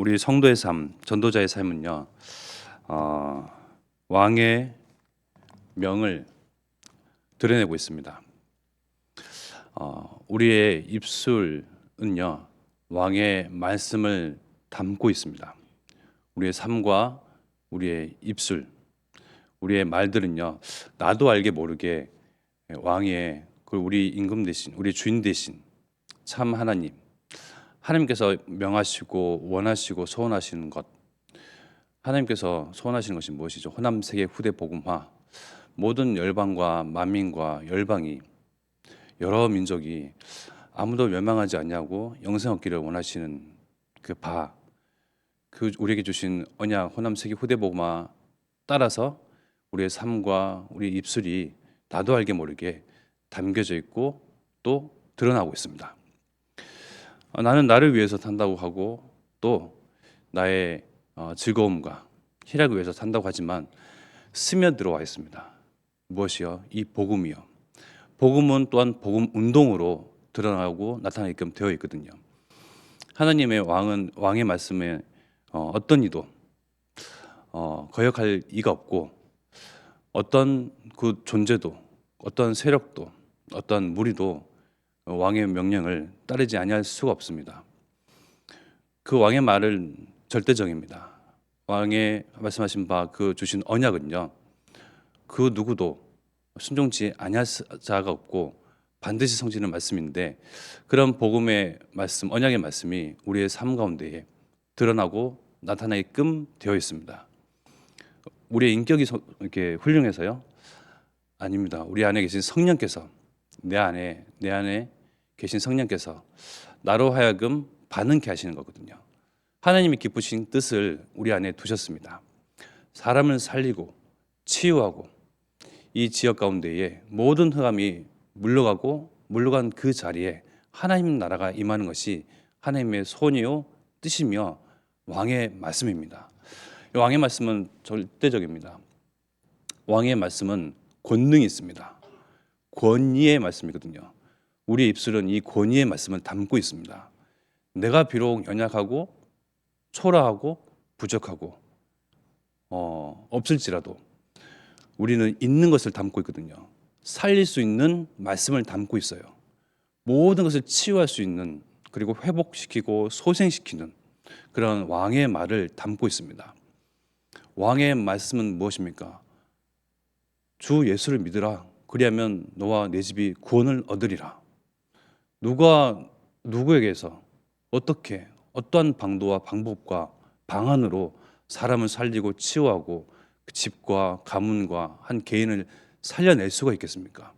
우리 성도의 삶, 전도자의 삶은요, 왕의 명을 드러내고 있습니다. 우리의 입술은요, 왕의 말씀을 담고 있습니다. 우리의 삶과 우리의 입술, 우리의 말들은요, 나도 알게 모르게 왕의 우리 임금 대신, 우리 주인 대신 참 하나님께서 명하시고 원하시고 소원하시는 것, 하나님께서 소원하시는 것이 무엇이죠? 호남 세계 후대 복음화. 모든 열방과 만민과 열방이, 여러 민족이 아무도 멸망하지 않냐고 영생 얻기를 원하시는 우리에게 주신 언약 호남 세계 후대 복음화 따라서 우리의 삶과 우리 입술이 나도 알게 모르게 담겨져 있고 또 드러나고 있습니다. 나는 나를 위해서 산다고 하고 또 나의 즐거움과 희락을 위해서 산다고 하지만 스며들어와 있습니다. 무엇이요? 이 복음이요. 복음은 또한 복음 운동으로 드러나고 나타나게끔 되어 있거든요. 하나님의 왕의 말씀에 어떤 이도 거역할 이가 없고 어떤 그 존재도 어떤 세력도 어떤 무리도 왕의 명령을 따르지 아니할 수가 없습니다. 그 왕의 말은 절대적입니다. 왕의 말씀하신 바 그 주신 언약은요, 그 누구도 순종치 아니할 자가 없고 반드시 성취는 말씀인데, 그런 복음의 말씀, 언약의 말씀이 우리의 삶 가운데에 드러나고 나타나게끔 되어 있습니다. 우리의 인격이 이렇게 훌륭해서요? 아닙니다. 우리 안에 계신 성령께서, 내 안에 계신 성령께서 나로 하여금 반응케 하시는 거거든요. 하나님이 기쁘신 뜻을 우리 안에 두셨습니다. 사람을 살리고 치유하고 이 지역 가운데에 모든 흑암이 물러간 그 자리에 하나님 나라가 임하는 것이 하나님의 소원이요 뜻이며 왕의 말씀입니다. 왕의 말씀은 절대적입니다. 왕의 말씀은 권능이 있습니다. 권위의 말씀이거든요. 우리의 입술은 이 권위의 말씀을 담고 있습니다. 내가 비록 연약하고 초라하고 부족하고 없을지라도 우리는 있는 것을 담고 있거든요. 살릴 수 있는 말씀을 담고 있어요. 모든 것을 치유할 수 있는, 그리고 회복시키고 소생시키는 그런 왕의 말을 담고 있습니다. 왕의 말씀은 무엇입니까? 주 예수를 믿으라. 그리하면 너와 내 집이 구원을 얻으리라. 누가 누구에게서 어떻게 어떠한 방도와 방법과 방안으로 사람을 살리고 치유하고 그 집과 가문과 한 개인을 살려낼 수가 있겠습니까?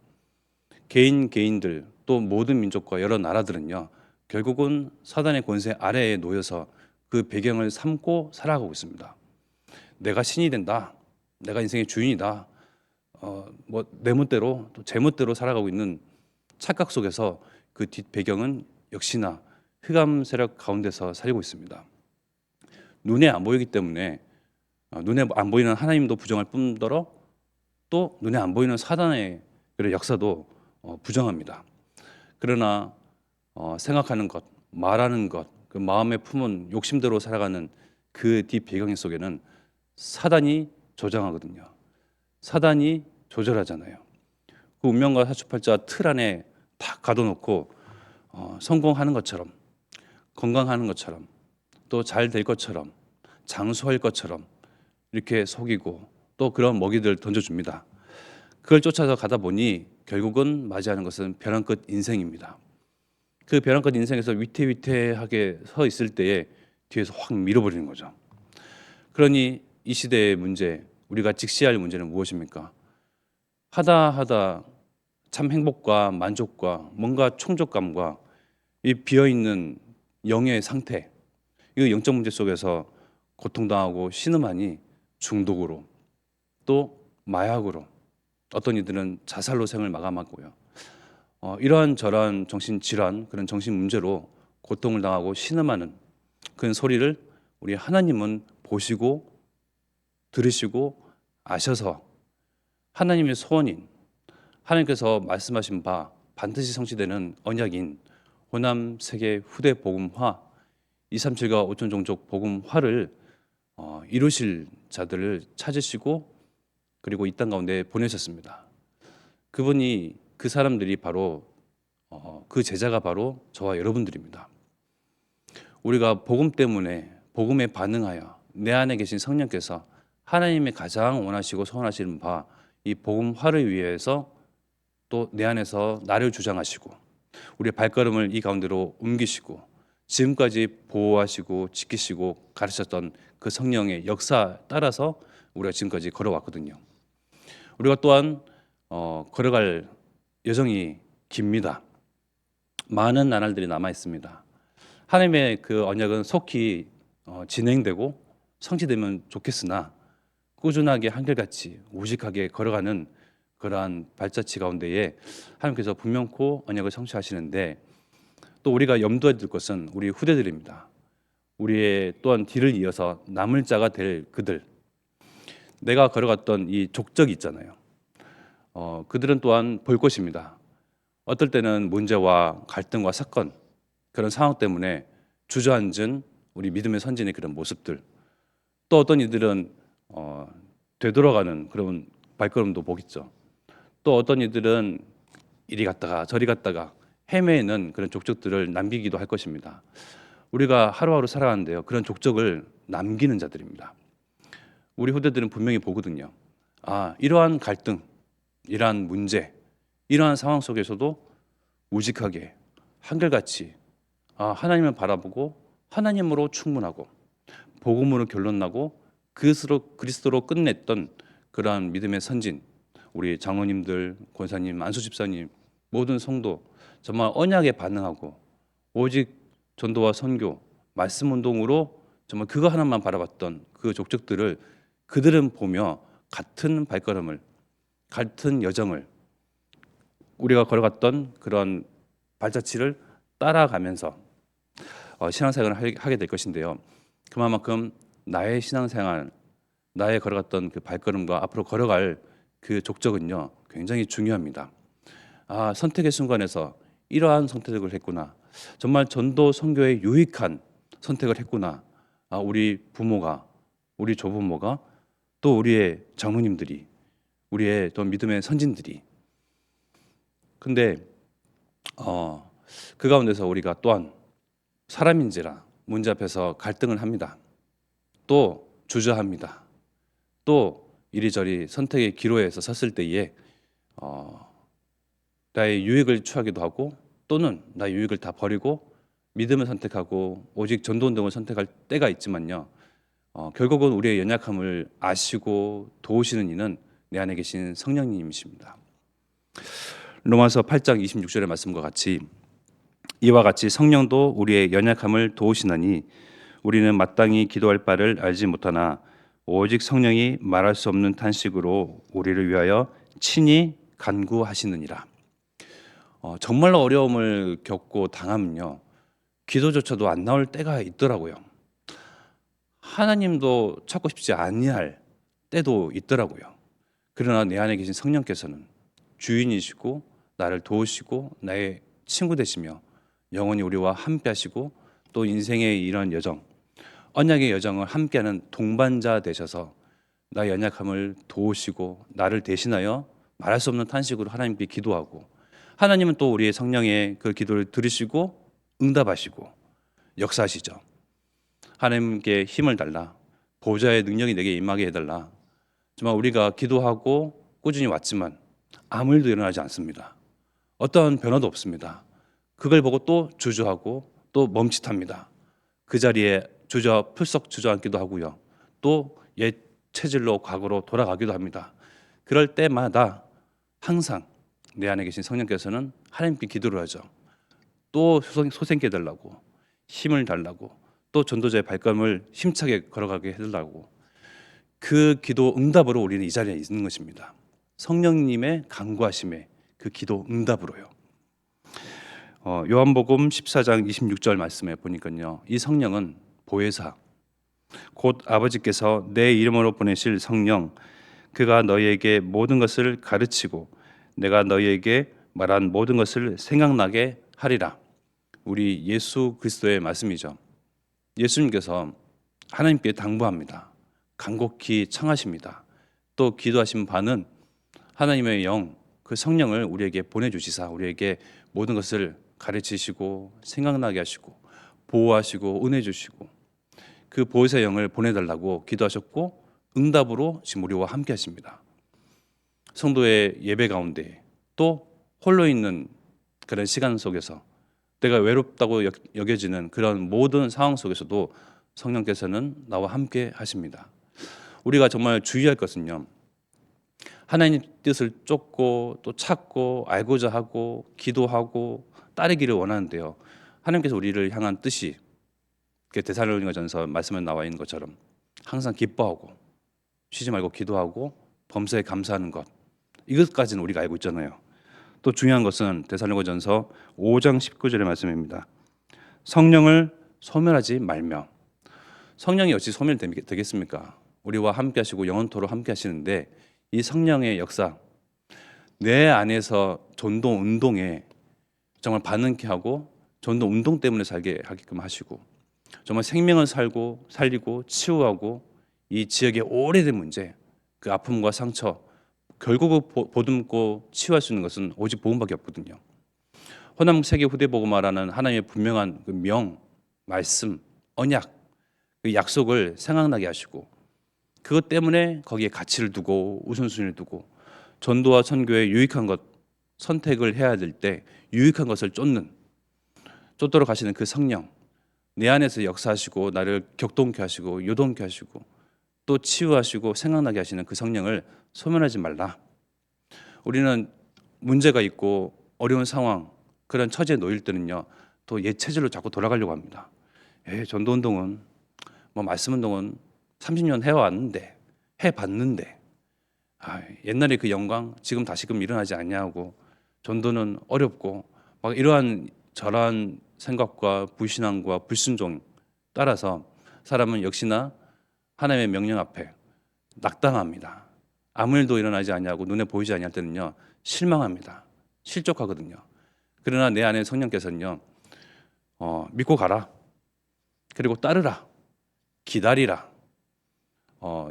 개인들 또 모든 민족과 여러 나라들은요, 결국은 사단의 권세 아래에 놓여서 그 배경을 삼고 살아가고 있습니다. 내가 신이 된다, 내가 인생의 주인이다, 내 멋대로 또 제 멋대로 살아가고 있는 착각 속에서 그 뒷배경은 역시나 흑암 세력 가운데서 살고 있습니다. 눈에 안 보이기 때문에 눈에 안 보이는 하나님도 부정할 뿐더러 또 눈에 안 보이는 사단의 역사도 부정합니다. 그러나 생각하는 것, 말하는 것, 그 마음에 품은 욕심대로 살아가는 그 뒷배경 속에는 사단이 조장하거든요. 사단이 조절하잖아요. 그 운명과 사주팔자 틀 안에 다 가둬놓고 성공하는 것처럼, 건강하는 것처럼, 또 잘 될 것처럼, 장수할 것처럼 이렇게 속이고 또 그런 먹이들 던져줍니다. 그걸 쫓아서 가다 보니 결국은 맞이하는 것은 벼랑 끝 인생입니다. 그 벼랑 끝 인생에서 위태위태하게 서 있을 때에 뒤에서 확 밀어버리는 거죠. 그러니 이 시대의 문제, 우리가 직시할 문제는 무엇입니까? 하다 참 행복과 만족과 뭔가 충족감과 이 비어있는 영의 상태, 이 영적 문제 속에서 고통당하고 신음하니 중독으로 또 마약으로, 어떤 이들은 자살로 생을 마감하고요. 이러한 저러한 정신질환, 그런 정신 문제로 고통을 당하고 신음하는 그런 소리를 우리 하나님은 보시고 들으시고 아셔서 하나님의 소원인, 하나님께서 말씀하신 바 반드시 성취되는 언약인 호남 세계 후대 복음화, 237과 5천 종족 복음화를 이루실 자들을 찾으시고 그리고 이 땅 가운데 보내셨습니다. 그분이 그 사람들이 바로 그 제자가 바로 저와 여러분들입니다. 우리가 복음 때문에 복음에 반응하여 내 안에 계신 성령께서 하나님의 가장 원하시고 소원하시는 바 이 복음화를 위해서 또 내 안에서 나를 주장하시고 우리의 발걸음을 이 가운데로 옮기시고 지금까지 보호하시고 지키시고 가르쳤던 그 성령의 역사 따라서 우리가 지금까지 걸어왔거든요. 우리가 또한 걸어갈 여정이 깁니다. 많은 나날들이 남아 있습니다. 하나님의 그 언약은 속히 진행되고 성취되면 좋겠으나 꾸준하게 한결같이 우직하게 걸어가는 그러한 발자취 가운데에 하나님께서 분명코 언약을 성취하시는데 또 우리가 염두에 둘 것은 우리 후대들입니다. 우리의 또한 뒤를 이어서 남을 자가 될 그들, 내가 걸어갔던 이 족적이 있잖아요. 그들은 또한 볼 것입니다. 어떨 때는 문제와 갈등과 사건 그런 상황 때문에 주저앉은 우리 믿음의 선진의 그런 모습들, 또 어떤 이들은 되돌아가는 그런 발걸음도 보겠죠. 또 어떤 이들은 이리 갔다가 저리 갔다가 헤매는 그런 족적들을 남기기도 할 것입니다. 우리가 하루하루 살아가는데요, 그런 족적을 남기는 자들입니다. 우리 후대들은 분명히 보거든요. 이러한 갈등, 이러한 문제, 이러한 상황 속에서도 우직하게 한결같이 하나님을 바라보고 하나님으로 충분하고 복음으로 결론나고 그리스도로 끝냈던 그러한 믿음의 선진, 우리 장로님들, 권사님, 안수 집사님, 모든 성도 정말 언약에 반응하고 오직 전도와 선교, 말씀 운동으로 정말 그거 하나만 바라봤던 그 족적들을 그들은 보며 같은 발걸음을, 같은 여정을 우리가 걸어갔던 그런 발자취를 따라가면서 신앙생활을 하게 될 것인데요. 그만큼 나의 신앙생활, 나의 걸어갔던 그 발걸음과 앞으로 걸어갈 그 족적은요 굉장히 중요합니다. 선택의 순간에서 이러한 선택을 했구나. 정말 전도 선교에 유익한 선택을 했구나. 우리 부모가, 우리 조부모가, 또 우리의 장로님들이, 우리의 또 믿음의 선진들이. 근데 그 가운데서 우리가 또한 사람인지라 문제 앞에서 갈등을 합니다. 또 주저합니다. 또 이리저리 선택의 기로에서 섰을 때에 나의 유익을 취하기도 하고 또는 나의 유익을 다 버리고 믿음을 선택하고 오직 전도운동을 선택할 때가 있지만요. 결국은 우리의 연약함을 아시고 도우시는 이는 내 안에 계신 성령님이십니다. 로마서 8장 26절의 말씀과 같이 이와 같이 성령도 우리의 연약함을 도우시나니 우리는 마땅히 기도할 바를 알지 못하나 오직 성령이 말할 수 없는 탄식으로 우리를 위하여 친히 간구하시느니라. 정말로 어려움을 겪고 당하면요 기도조차도 안 나올 때가 있더라고요. 하나님도 찾고 싶지 아니할 때도 있더라고요. 그러나 내 안에 계신 성령께서는 주인이시고 나를 도우시고 나의 친구 되시며 영원히 우리와 함께 하시고 또 인생의 이런 여정, 언약의 여정을 함께하는 동반자 되셔서 나의 연약함을 도우시고 나를 대신하여 말할 수 없는 탄식으로 하나님께 기도하고 하나님은 또 우리의 성령의 그 기도를 들으시고 응답하시고 역사하시죠. 하나님께 힘을 달라, 보좌의 능력이 내게 임하게 해달라. 정말 우리가 기도하고 꾸준히 왔지만 아무 일도 일어나지 않습니다. 어떠한 변화도 없습니다. 그걸 보고 또 주저하고 또 멈칫합니다. 그 자리에 풀썩 주저앉기도 하고요. 또 옛 체질로 과거로 돌아가기도 합니다. 그럴 때마다 항상 내 안에 계신 성령께서는 하나님께 기도를 하죠. 또 소생케 해달라고, 힘을 달라고, 또 전도자의 발걸음을 힘차게 걸어가게 해달라고. 그 기도 응답으로 우리는 이 자리에 있는 것입니다. 성령님의 간구하심에 그 기도 응답으로요. 요한복음 14장 26절 말씀에 보니까요, 이 성령은 보혜사, 곧 아버지께서 내 이름으로 보내실 성령, 그가 너희에게 모든 것을 가르치고 내가 너희에게 말한 모든 것을 생각나게 하리라. 우리 예수 그리스도의 말씀이죠. 예수님께서 하나님께 당부합니다. 간곡히 청하십니다. 또 기도하신 바는 하나님의 영, 그 성령을 우리에게 보내주시사 우리에게 모든 것을 가르치시고 생각나게 하시고 보호하시고 은혜 주시고 그 보혜사의 영을 보내달라고 기도하셨고 응답으로 지금 우리와 함께 하십니다. 성도의 예배 가운데 또 홀로 있는 그런 시간 속에서 내가 외롭다고 여겨지는 그런 모든 상황 속에서도 성령께서는 나와 함께 하십니다. 우리가 정말 주의할 것은요, 하나님 뜻을 쫓고 또 찾고 알고자 하고 기도하고 따르기를 원하는데요, 하나님께서 우리를 향한 뜻이 데살로니가전서 말씀에 나와 있는 것처럼 항상 기뻐하고 쉬지 말고 기도하고 범사에 감사하는 것, 이것까지는 우리가 알고 있잖아요. 또 중요한 것은 데살로니가전서 5장 19절의 말씀입니다. 성령을 소멸하지 말며. 성령이 어찌 소멸되겠습니까? 우리와 함께 하시고 영원토록 함께 하시는데 이 성령의 역사, 내 안에서 전도 운동에 정말 반응케 하고 전도 운동 때문에 살게 하게끔 하시고 정말 생명을 살리고 치유하고 이 지역의 오래된 문제, 그 아픔과 상처 결국은 보듬고 치유할 수 있는 것은 오직 복음밖에 없거든요. 호남 세계 후대복음화라는 하나님의 분명한 그 명, 말씀, 언약, 그 약속을 생각나게 하시고 그것 때문에 거기에 가치를 두고 우선순위를 두고 전도와 선교에 유익한 것 선택을 해야 될 때 유익한 것을 쫓도록 하시는 그 성령, 내 안에서 역사하시고 나를 격동케 하시고 요동케 하시고 또 치유하시고 생각나게 하시는 그 성령을 소멸하지 말라. 우리는 문제가 있고 어려운 상황, 그런 처지에 놓일 때는요, 또 옛 체질로 자꾸 돌아가려고 합니다. 전도운동은 말씀운동은 30년 해왔는데 해봤는데 옛날에 그 영광 지금 다시금 일어나지 않냐고, 전도는 어렵고 막 이러한 저러한 생각과 불신앙과 불순종 따라서 사람은 역시나 하나님의 명령 앞에 낙담합니다. 아무 일도 일어나지 않냐고 눈에 보이지 않을 때는요, 실망합니다. 실족하거든요. 그러나 내 안에 성령께서는요, 믿고 가라, 그리고 따르라, 기다리라.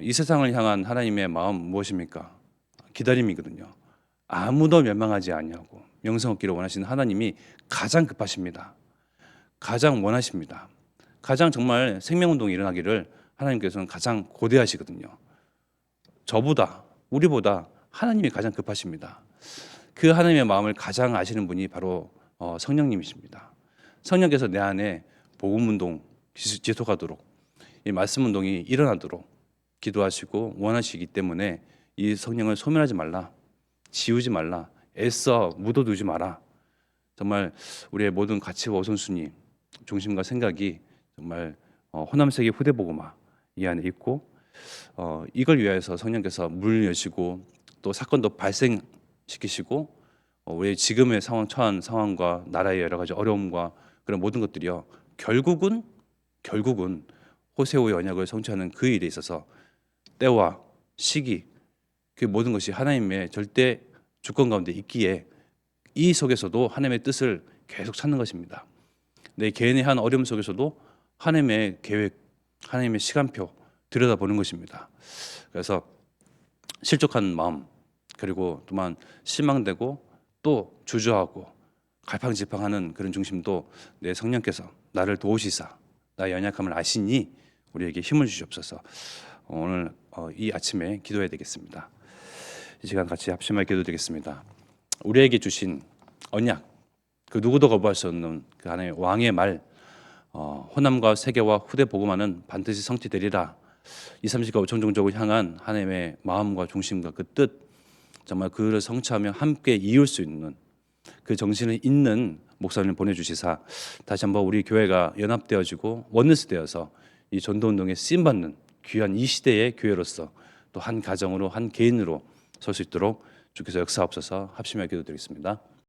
이 세상을 향한 하나님의 마음 무엇입니까? 기다림이거든요. 아무도 멸망하지 않냐고 영생 얻기를 원하시는 하나님이 가장 급하십니다. 가장 원하십니다. 가장 정말 생명운동이 일어나기를 하나님께서는 가장 고대하시거든요. 저보다 우리보다 하나님이 가장 급하십니다. 그 하나님의 마음을 가장 아시는 분이 바로 성령님이십니다. 성령께서 내 안에 복음운동 지속하도록 이 말씀운동이 일어나도록 기도하시고 원하시기 때문에 이 성령을 소멸하지 말라, 지우지 말라, 애써 묻어두지 마라. 정말 우리의 모든 가치와 우선순위, 중심과 생각이 정말 호남세계 후대복음화 이 안에 있고 이걸 위하여서 성령께서 문을 여시고 또 사건도 발생시키시고 우리 지금의 처한 상황과 나라의 여러 가지 어려움과 그런 모든 것들이요, 결국은 호세오의 언약을 성취하는 그 일에 있어서 때와 시기, 그 모든 것이 하나님의 절대 주권 가운데 있기에 이 속에서도 하나님의 뜻을 계속 찾는 것입니다. 내 개인의 한 어려움 속에서도 하나님의 계획, 하나님의 시간표 들여다보는 것입니다. 그래서 실족한 마음, 그리고 또한 실망되고 또 주저하고 갈팡질팡하는 그런 중심도 내 성령께서 나를 도우시사 나의 연약함을 아시니 우리에게 힘을 주시옵소서. 오늘 이 아침에 기도해야 되겠습니다. 이 시간 같이 합심하여 기도드리겠습니다. 우리에게 주신 언약, 그 누구도 거부할 수 없는 그 하나님의 왕의 말, 호남과 세계와 후대 복음화는 반드시 성취되리라. 2030과 청종족을 향한 하나님의 마음과 중심과 그 뜻, 정말 그를 성취하며 함께 이을 수 있는 그 정신을 잇는 목사님을 보내주시사 다시 한번 우리 교회가 연합되어지고 원내스 되어서 이 전도운동에 쓰임받는 귀한 이 시대의 교회로서 또 한 가정으로 한 개인으로 설 수 있도록 주께서 역사하옵소서. 합심하여 기도드리겠습니다.